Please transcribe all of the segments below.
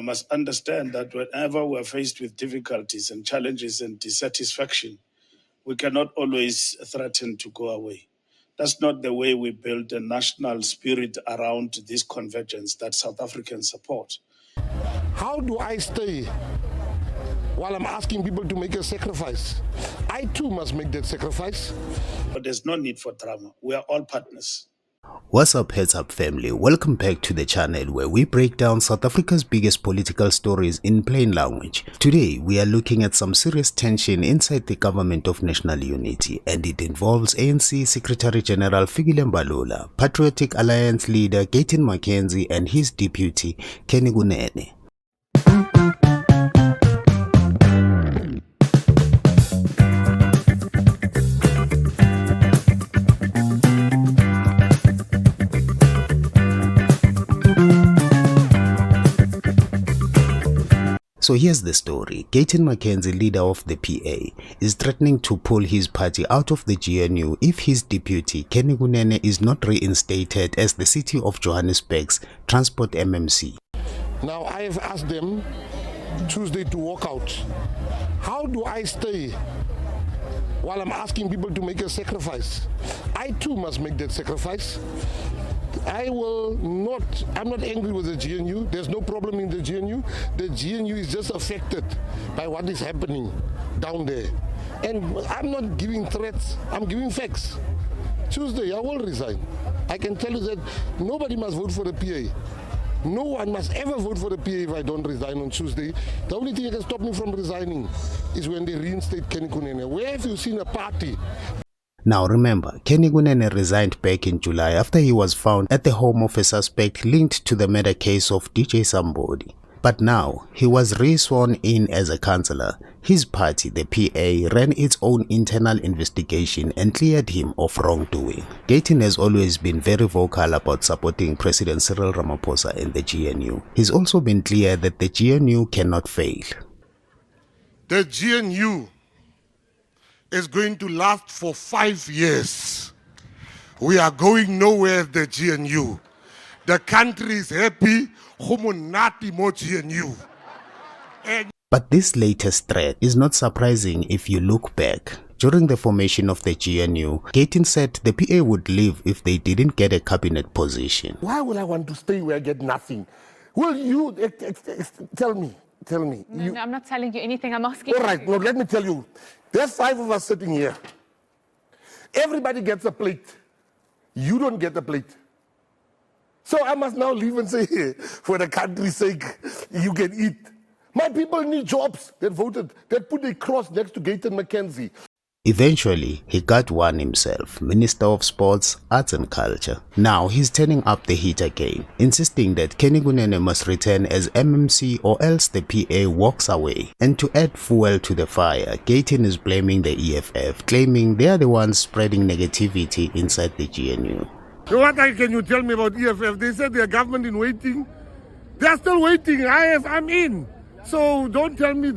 We must understand that whenever we're faced with difficulties and challenges and dissatisfaction, we cannot always threaten to go away. That's not the way we build a national spirit around this convergence that South Africans support. How do I stay while I'm asking people to make a sacrifice? I too must make that sacrifice. But there's no need for drama. We are all partners. What's up, heads up family? Welcome back to the channel where we break down South Africa's biggest political stories in plain language. Today we are looking at some serious tension inside the Government of National Unity, and it involves ANC Secretary General Mbalula, Patriotic Alliance leader Gayton and his deputy Kenny Kunene. So here's the story. Gayton, leader of the PA, is threatening to pull his party out of the GNU if his deputy Kenny Kunene is not reinstated as the City of Johannesburg's Transport MMC. Now I have asked them Tuesday to walk out. How do I stay while I'm asking people to make a sacrifice? I too must make that sacrifice. I'm not angry with the GNU. There's no problem in the GNU. The GNU is just affected by what is happening down there. And I'm not giving threats, I'm giving facts. Tuesday, I will resign. I can tell you that nobody must vote for the PA. No one must ever vote for the PA if I don't resign on Tuesday. The only thing that can stop me from resigning is when they reinstate Kenny Kunene. Where have you seen a party? Now remember, Kenny Kunene resigned back in July after he was found at the home of a suspect linked to the murder case of DJ Somebody. But now, he was re-sworn in as a councillor. His party, the PA, ran its own internal investigation and cleared him of wrongdoing. Gayton has always been very vocal about supporting President Cyril Ramaphosa and the GNU. He's also been clear that the GNU cannot fail. The GNU is going to last for 5 years. We are going nowhere as the GNU. The country is happy. GNU. But this latest threat is not surprising if you look back. During the formation of the GNU, Gayton said the PA would leave if they didn't get a cabinet position. Why would I want to stay where I get nothing? Will you tell me? Tell me. No, I'm not telling you anything. I'm asking you. All right, no, let me tell you. There's 5 of us sitting here. Everybody gets a plate. You don't get a plate. So I must now leave and say, hey, for the country's sake, you can eat. My people need jobs. They voted. They put a cross next to Gayton. Eventually, he got one himself, Minister of Sports, Arts and Culture. Now he's turning up the heat again, insisting that Kenny Kunene must return as MMC or else the PA walks away. And to add fuel to the fire, Gayton is blaming the EFF, claiming they are the ones spreading negativity inside the GNU. So what can you tell me about EFF? They said their government in waiting. They are still waiting. I'm in. So don't tell me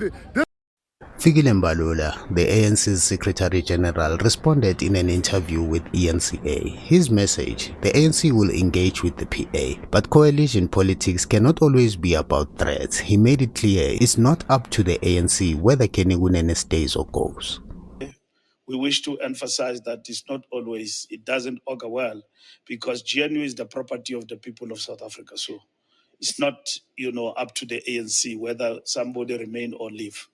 Mbalula, the ANC's Secretary General, responded in an interview with ENCA. His message: the ANC will engage with the PA, but coalition politics cannot always be about threats. He made it clear it's not up to the ANC whether Kenny Kunene stays or goes. We wish to emphasize that it doesn't augur well, because GNU is the property of the people of South Africa. So it's not, up to the ANC whether somebody remain or leave.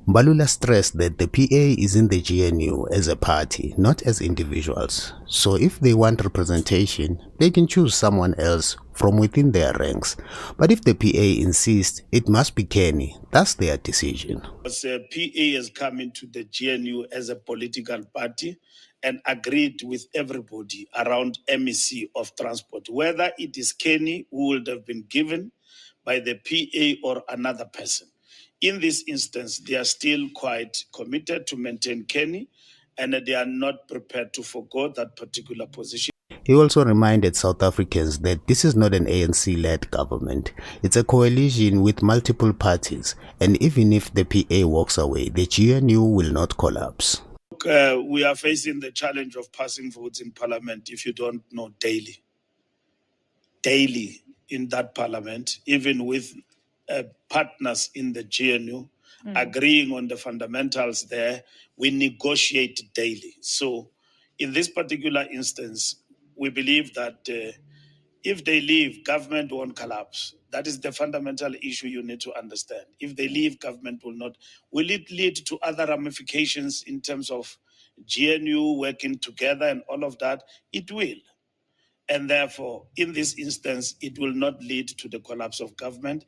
Mbalula stressed that the PA is in the GNU as a party, not as individuals. So if they want representation, they can choose someone else from within their ranks. But if the PA insists, it must be Kenny. That's their decision. The PA has come into the GNU as a political party and agreed with everybody around MEC of transport, whether it is Kenny who would have been given by the PA or another person. In this instance, they are still quite committed to maintain Kenny, and they are not prepared to forgo that particular position. He also reminded South Africans that this is not an ANC-led government. It's a coalition with multiple parties, and even if the PA walks away, the GNU will not collapse. We are facing the challenge of passing votes in parliament, if you don't know, daily in that parliament, even with partners in the GNU, agreeing on the fundamentals there. We negotiate daily. So in this particular instance, we believe that if they leave, government won't collapse. That is the fundamental issue you need to understand. If they leave, government will not. Will it lead to other ramifications in terms of GNU working together and all of that? It will. And therefore, in this instance, it will not lead to the collapse of government.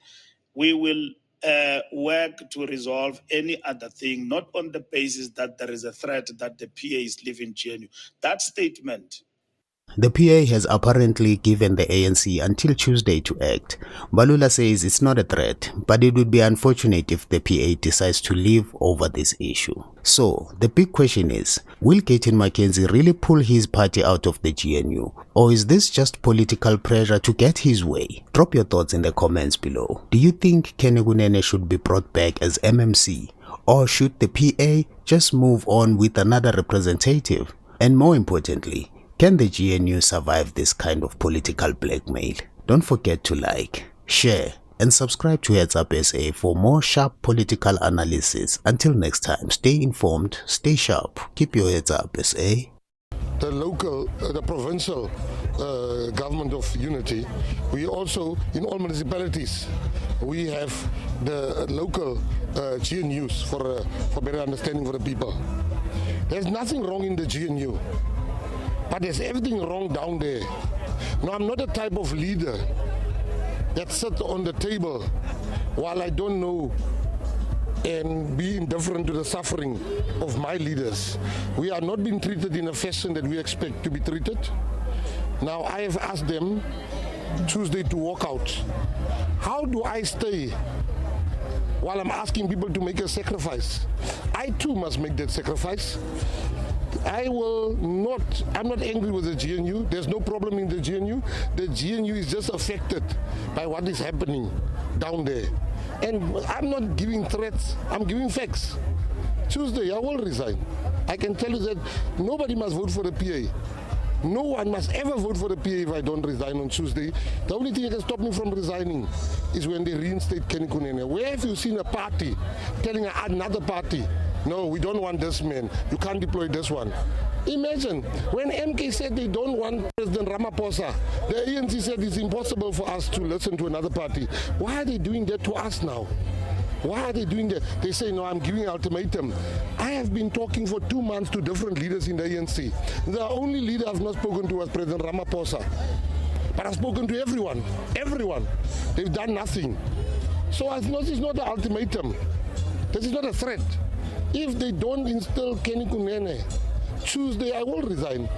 We will work to resolve any other thing, not on the basis that there is a threat that the PA is leaving GNU. That statement. The PA has apparently given the ANC until Tuesday to act. Mbalula says it's not a threat, but it would be unfortunate if the PA decides to leave over this issue. So, the big question is, will Gayton really pull his party out of the GNU? Or is this just political pressure to get his way? Drop your thoughts in the comments below. Do you think Kenny Kunene should be brought back as MMC? Or should the PA just move on with another representative? And more importantly, can the GNU survive this kind of political blackmail? Don't forget to like, share, and subscribe to Heads Up SA for more sharp political analysis. Until next time, stay informed, stay sharp, keep your heads up, SA. The local, the provincial government of unity. We also, in all municipalities, we have the local GNUs for better understanding for the people. There's nothing wrong in the GNU. But there's everything wrong down there. Now, I'm not the type of leader that sits on the table while I don't know and be indifferent to the suffering of my leaders. We are not being treated in a fashion that we expect to be treated. Now, I have asked them Tuesday to walk out. How do I stay while I'm asking people to make a sacrifice? I too must make that sacrifice. I'm not angry with the GNU. There's no problem in the GNU. The GNU is just affected by what is happening down there. And I'm not giving threats, I'm giving facts. Tuesday, I will resign. I can tell you that nobody must vote for the PA. No one must ever vote for the PA if I don't resign on Tuesday. The only thing that can stop me from resigning is when they reinstate Kenny Kunene. Where have you seen a party telling another party, no, we don't want this man, you can't deploy this one? Imagine, when MK said they don't want President Ramaphosa, the ANC said it's impossible for us to listen to another party. Why are they doing that to us now? Why are they doing that? They say, no, I'm giving ultimatum. I have been talking for 2 months to different leaders in the ANC. The only leader I've not spoken to was President Ramaphosa. But I've spoken to everyone. Everyone. They've done nothing. So this is not an ultimatum. This is not a threat. If they don't install Kenny Kunene, Tuesday I will resign.